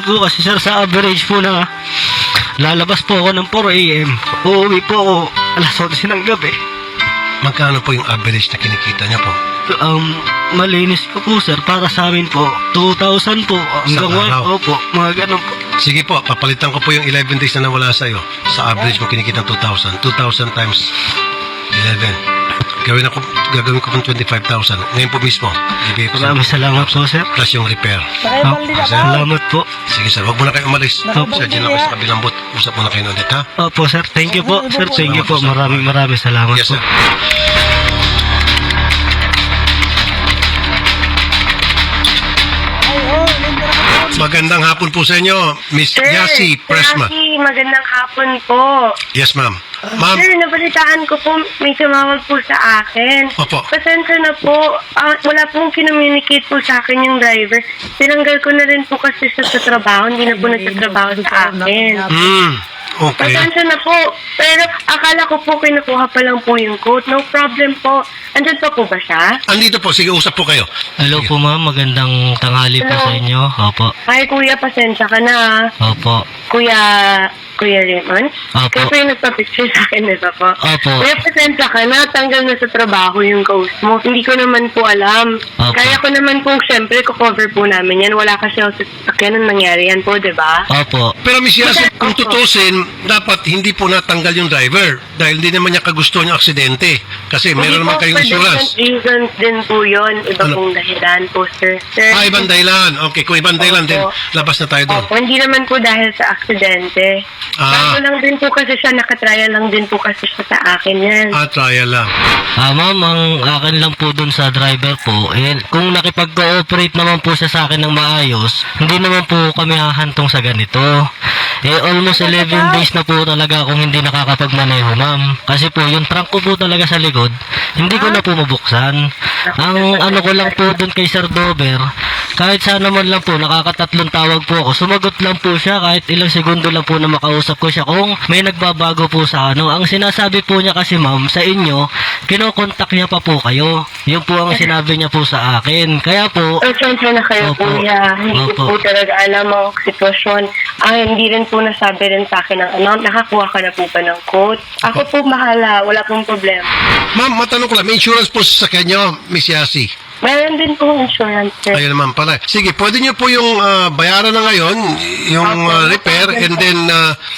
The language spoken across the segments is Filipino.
ko kasi sir, sa average po na lalabas po ako ng 4 a.m. Uuwi po ako alas 11 ng gabi. Magkano po yung average na kinikita niya po? Malinis ko po sir, para sa amin po 2,000 po hanggang araw? 1 po, mga ganun po. Sige po, papalitan ko po yung 11 days na nawala sa'yo. Sa average mo kinikita 2,000. 2,000 times 11. Gagawin ko pong 25,000. Ngayon po mismo. Ibigay ko sa Maraming salamat po sir. plus yung repair. Salamat po. Sige sir, huwag muna kayo umalis. Sir, dyan ako sa kabilang booth. Usap muna kayo ulit, ha? Opo sir, thank you po. Sir, thank you po. Maraming salamat Yes, po. sir. Magandang hapon po sa inyo, Miss Yasi Presma. Yasi, magandang hapon po. Yes, ma'am. Ma'am, Sir, nabalitaan ko po, may tumawag po sa akin. Opo. Pasensya na po, wala pong kinommunicate po sa akin yung driver. Tinanggal ko na rin po kasi siya sa trabaho, hindi na po nagtatrabaho sa akin. okay. Pasensya na po, pero akala ko po kinukuha pa lang po yung quote. No problem po. Andyan pa po ba siya? Andito po, sige, usap po kayo. Hello po ma'am, magandang tanghali po Hello. sa inyo. Opo. Ay, kuya, pasensya ka na. Opo. Kuya Raymond? Opo. Kayo po yung nagpa-picture sa akin, nito po. Opo. Kuya, pasensya ka na. Tanggal na sa trabaho yung ghost mo. Hindi ko naman po alam. Opo. Kaya ko naman po, syempre, ko-cover po namin yan. Wala kasi ako sa sasakyan nung nangyari yan po, di ba? Opo. Pero Miss Yasi, kung Opo. tutusin, dapat hindi po natanggal yung driver dahil hindi naman niya kagusto yung aksidente. Kasi meron naman kayong insurance. For different reasons din po yun. Iba Ano? pong dahilan po, sir. Ibang dahilan. Okay, kung ibang dahilan din, Opo. labas na tayo doon. Opo, hindi naman po dahil sa aksidente. Bago lang din po kasi siya, nakatrial lang din po kasi siya sa akin yan. Trial lang. Ma'am, ang akin lang po dun sa driver po, kung nakipag-cooperate naman po siya sa akin ng maayos, hindi naman po kami hahantong sa ganito. Almost 11 days na po talaga akong hindi nakakapagmaneho, ma'am. Kasi po, yung trunk ko po talaga sa likod, hindi ko na po mabuksan. Ang ano ko lang po dun kay Sir Dover, kahit sana man lang po, nakakatatlong tawag po ako, sumagot lang po siya, kahit ilang segundo lang po na makausap ko siya kung may nagbabago po sa ano. Ang sinasabi po niya kasi, ma'am, sa inyo, kinokontak niya pa po kayo. Yun po ang sinabi niya po sa akin. Kaya po, Pasensya na kayo, Opo. kuya. Hindi ko Opo. po talaga alam ang sitwasyon. Hindi rin po nasabi rin sa akin ng amount. Nakakuha ka na po ba ng quote? Ako po bahala. Wala pong problema. Ma'am, matanong ko lang, may insurance po sa kanya, Miss Yasi? Meron din po insurance, sir. Ayun naman pala. Sige, pwede niyo po yung bayaran na ngayon, yung repair, and then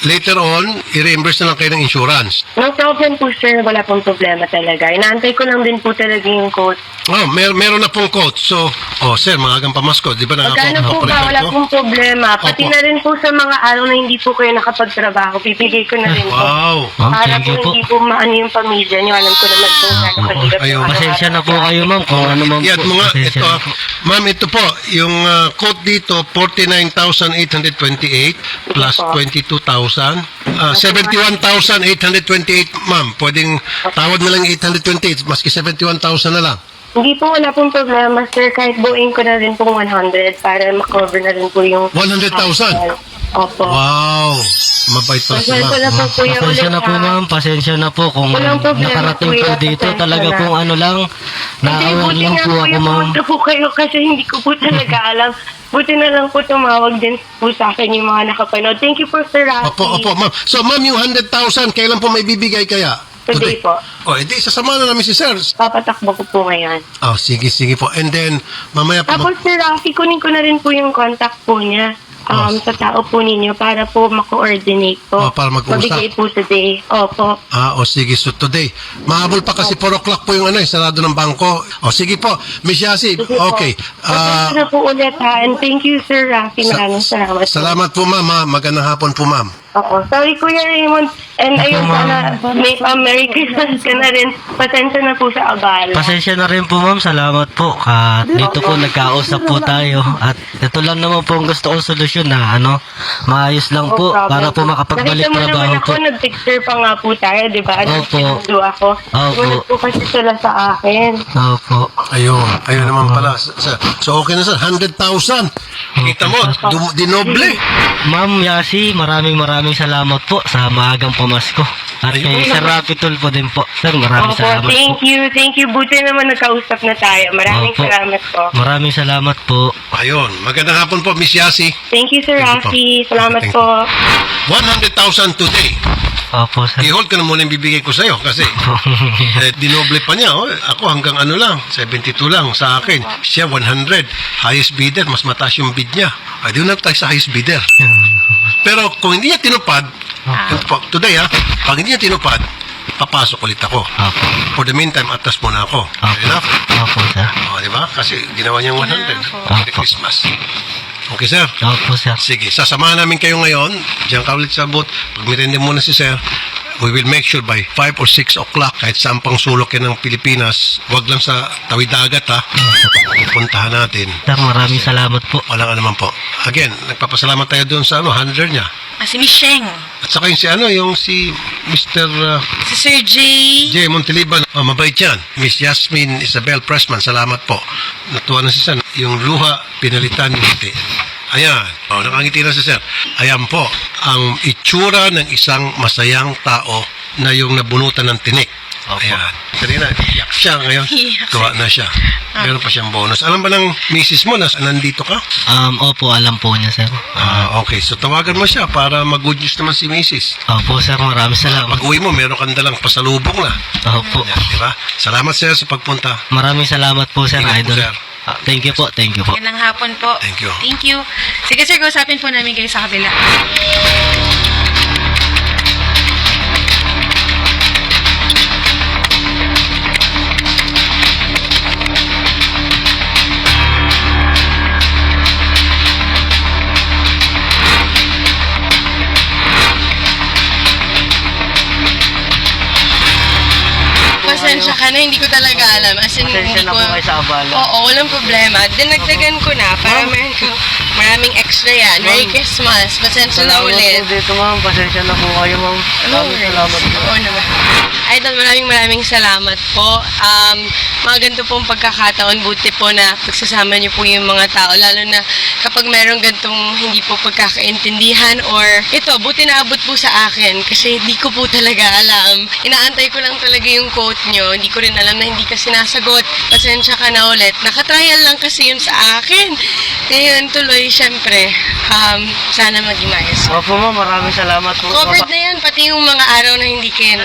later on, i-reimburse na lang kayo ng insurance. No problem po, sir. Wala pong problema talaga. Inaantay ko lang din po talaga yung quote. Meron na pong quote. So, sir, maagang pamasko. Di ba Magkano po ba? Wala pong problema. Pati Opo. na rin po sa mga araw na hindi po kayo nakapagtrabaho, bibigay ko na rin po. Wow. ma'am, Para thank po you po. hindi po maano yung pamilya niyo. Alam ko naman po gano'ng kahirap Ayun. yung Pasensya na po araw-araw. kayo, ma'am, kung ano ma'am Yan po. mga, Pasensya ito, na po. ma'am, ito po, yung quote dito, 49,828 plus 22,000. 71,828, ma'am. Pwedeng tawad na lang 828, maski 71,000 na lang. Hindi po, wala pong problema, sir. Kahit buuin ko na rin pong 100 para makover na rin po yung... 100,000? Opo. Wow. Mabait pala si Pasensya na ma'am. po, kuya, Pasensya ulit, na po, ha? ma'am. Pasensya na po kung Walang problema, nakarating po kuya. dito. Pasensya Talaga na. pong ano lang, Hindi, naawar buti lang nga po ako, ma'am. pumunta po kayo kasi hindi ko po talaga alam. Buti na lang po tumawag din po sa akin yung mga nakapanood. Thank you po, Sir Rafi. Opo, ma'am. So, ma'am, yung 100,000, kailan po may bibigay kaya? Today po. Edi, sasama na namin si Sir. Papatakbo ko po ngayon. Sige po. And then, mamaya po, Tapos, Sir Rafi, kunin ko na rin po yung contact po niya. Sa tao po ninyo para po mako-coordinate po. Para mag-usap. Mabigay po today. Opo. sige. So, today. Mahabol pa kasi 4 o'clock po yung sarado ng bangko. Sige po. Miss Yasi, Sige okay. po. Pasensya na po ulit, ha. And thank you, Sir Rafi. Maraming salamat. Salamat po, ma'am. Magandang hapon po, ma'am. Oo. Sorry, Kuya Raymond. And ayun, sana may Merry Christmas ka na rin. Pasensya na po sa abala. Pasensya na rin po, ma'am. Salamat po. At dito po nagkausap po tayo. At ito lang naman po ang gusto kong solusyon na maayos lang po No problem. para po makapagbalik Nakita mo trabaho naman po. ako, nag-picture pa nga po tayo, di ba? Opo. Nag-picture ako. Opo. Ngunit po kasi sila sa akin. Opo. Ayun naman pala. So, okay na, sir. 100,000. Kita mo, dinoble. Ma'am Yasi, maraming maraming salamat po sa maagang pamasko. At kay Sir Rapi Tulfo din po. Sir, maraming Opo, salamat po. thank you. Buti naman nagkausap na tayo. Maraming Opo. salamat po. Maraming salamat po. Ayun. Magandang hapon po, Miss Yasi. Thank you, Sir Thank you Rafi. po. Salamat Thank po. 100,000 today. Opo, sir. I-hold ka na muna yung bibigay ko sa'yo kasi dinoble pa niya. Oh. Ako hanggang ano lang, 72 lang sa akin. Siya 100. Highest bidder, mas mataas yung bid niya. Ay, di na tayo sa highest bidder. Pero kung hindi niya tinupad, today pag hindi niya tinupad, papasok ulit ako. Opo. For the meantime, atas muna ako. Fair Opo. enough? Opo, sir. Di ba? Kasi ginawa niyang 100. Merry Christmas. Okay, sir? Opo, sir. Sige, sasamahan namin kayo ngayon. Diyan ka ulit sa booth. Pag mirende muna si sir, we will make sure by 5 or 6 o'clock, kahit saan pang sulok yan ng Pilipinas, wag lang sa tawid dagat pupuntahan natin. Sir, maraming salamat po. Walang ano naman po. Again, nagpapasalamat tayo doon sa handler niya. Si Miss Sheng. At saka yung si Mr. Si Sir J. J. Montiliban. Mabait yan. Miss Yasmin Isabel Pressman, salamat po. Natuwa na si Sir. Yung luha, pinalitan yung ngiti. Ayan. Nakangiti na si Sir. Ayan po, ang itsura ng isang masayang tao na yung nabunutan ng tinik. Opo. Ayan. Kanina, iyak siya ngayon. Iyak Tuwa na siya. Meron pa siyang bonus. Alam ba ng misis mo na nandito ka? Opo, alam po niya, sir. Okay. So, tawagan mo siya para mag-good news naman si misis. Opo, sir, maraming salamat. Pag uwi mo, meron kang dalang pasalubong na. Opo. Yan, di ba? Salamat, sir, sa pagpunta. Maraming salamat po, sir, Ingat po, idol. sir. Thank you po, thank you po. Magandang hapon po. Thank you. Thank you. Sige sir, kausapin po namin kayo sa kabila. Pasensya ka na, hindi ko talaga alam. As in, Pasensya hindi na ko... po kayo sa abala. Oo, walang problema. Dinagdagan ko na para meron kang maraming extra yan. Merry Christmas. Pasensya na ulit. dito, ma'am. Pasensya na po kayo, ma'am. No worries. Oo naman. Idol, maraming salamat po. Mga ganito pong pagkakataon, buti po na pagsasama niyo po yung mga tao, lalo na kapag meron ganitong hindi po pagkakaintindihan or ito, buti na abot po sa akin kasi hindi ko po talaga alam. Inaantay ko lang talaga yung quote niyo. Hindi ko rin alam na hindi ka sinasagot. Pasensya ka na ulit. Nakatrial lang kasi yun sa akin. Ngayon, tuloy, syempre, sana maging maayos. Opo, ma'am. Maraming salamat po. Covered na yan, pati yung mga araw na hindi kayo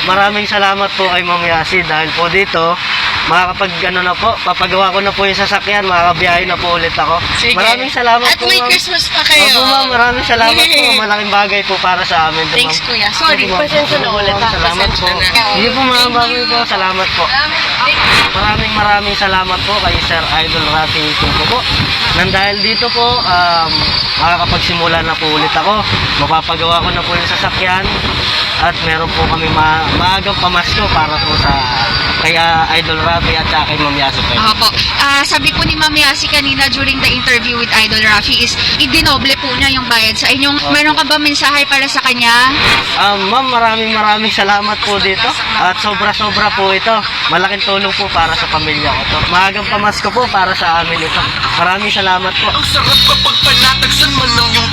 Maraming salamat po kay Ma'am Yasi dahil po dito, papagawa ko na po yung sasakyan, makakabiyahe na po ulit ako. Sige. Maraming salamat At po, may ma'am. Christmas pa kayo. Opo, ma'am. Maraming salamat po. Malaking bagay po para sa amin. Thanks, ma'am. kuya. Sorry, Sige, ma'am. pasensya na ulit, ha? Salamat po. Pasensya na. Sige po, ma'am. Thank you. Po. Salamat po. Maraming salamat po kay Sir Idol Rafi Tulfo po. Nang dahil dito po, makakapagsimula na po ulit ako. Mapapagawa ko na po yung sasakyan at meron po kami maagang pamasko para po sa kaya Idol Rafi at sa kay Ma'am Yasi po. Opo. Sabi po ni Ma'am Yasi kanina during the interview with Idol Rafi is idinoble po niya yung bayad sa inyong. Meron ka ba mensahe para sa kanya? Ma'am, maraming salamat po dito at sobra-sobra po ito. Malaking tulong po para sa pamilya ko to. Maagang pamasko po para sa amin ito. Maraming salamat po. Ang sarap kapag panatagsan man ng iyong